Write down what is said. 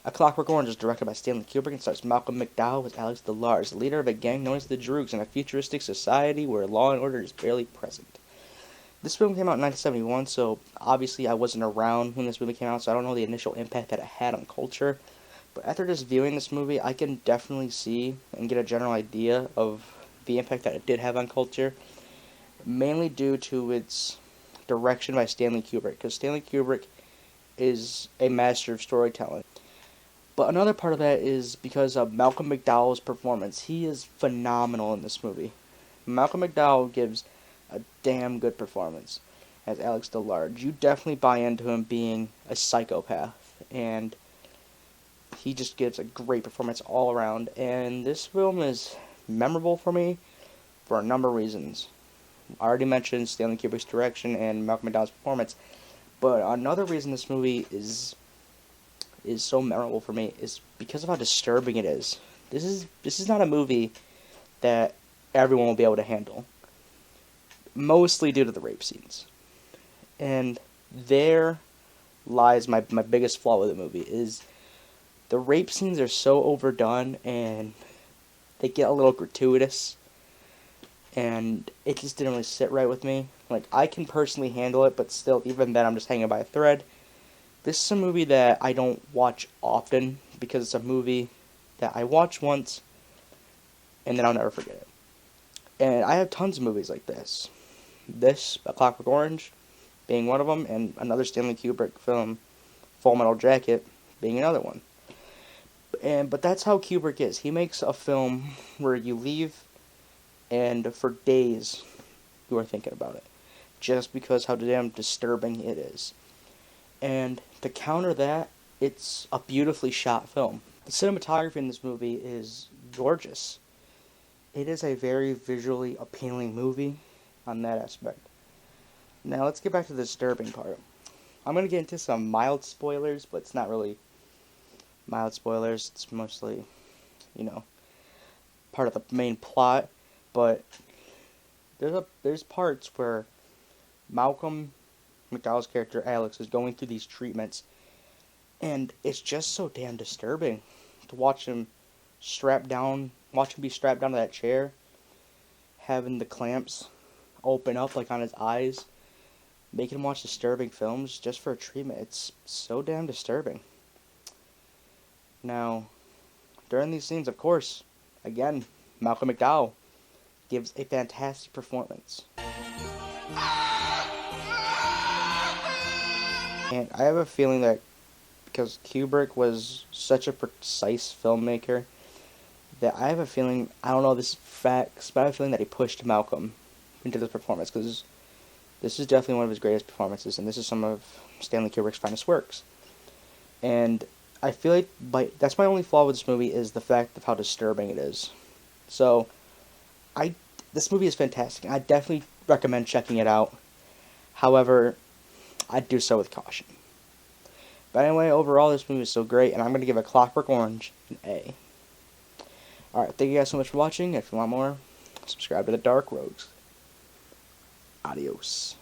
A Clockwork Orange is directed by Stanley Kubrick and stars Malcolm McDowell as Alex DeLarge, leader of a gang known as the Droogs in a futuristic society where law and order is barely present. This film came out in 1971, so obviously I wasn't around when this movie came out, so I don't know the initial impact that it had on culture. But after just viewing this movie, I can definitely see and get a general idea of the impact that it did have on culture, mainly due to its direction by Stanley Kubrick, because Stanley Kubrick is a master of storytelling. But another part of that is because of Malcolm McDowell's performance. He is phenomenal in this movie. Malcolm McDowell gives a damn good performance as Alex DeLarge. You definitely buy into him being a psychopath, and he just gives a great performance all around. And this film is memorable for me for a number of reasons. I already mentioned Stanley Kubrick's direction and Malcolm McDowell's performance, but another reason this movie is so memorable for me is because of how disturbing it is. This is not a movie that everyone will be able to handle, mostly due to the rape scenes. And there lies my biggest flaw with the movie, is the rape scenes are so overdone and they get a little gratuitous, and it just didn't really sit right with me. Like, I can personally handle it, but still, even then, I'm just hanging by a thread. This is a movie that I don't watch often, because it's a movie that I watch once, and then I'll never forget it. And I have tons of movies like this. This, A Clockwork Orange, being one of them, and another Stanley Kubrick film, Full Metal Jacket, being another one. But that's how Kubrick is. He makes a film where you leave, and for days, you are thinking about it, just because how damn disturbing it is. And to counter that, it's a beautifully shot film. The cinematography in this movie is gorgeous. It is a very visually appealing movie on that aspect. Now let's get back to the disturbing part. I'm going to get into some mild spoilers, but it's not really mild spoilers. It's mostly, part of the main plot. But there's parts where Malcolm McDowell's character Alex is going through these treatments, and it's just so damn disturbing to watch him be strapped down to that chair, having the clamps open up like on his eyes, making him watch disturbing films just for a treatment. It's so damn disturbing. Now, during these scenes, of course, again, Malcolm McDowell gives a fantastic performance. And I have a feeling that because Kubrick was such a precise filmmaker, that I have a feeling, I don't know this is facts, but I have a feeling that he pushed Malcolm into this performance, because this is definitely one of his greatest performances, and this is some of Stanley Kubrick's finest works. And I feel like that's my only flaw with this movie, is the fact of how disturbing it is. So, this movie is fantastic. I definitely recommend checking it out. However, I'd do so with caution. But anyway, overall, this movie is so great, and I'm going to give A Clockwork Orange an A. Alright, thank you guys so much for watching. If you want more, subscribe to The Dark Rogues. Adios.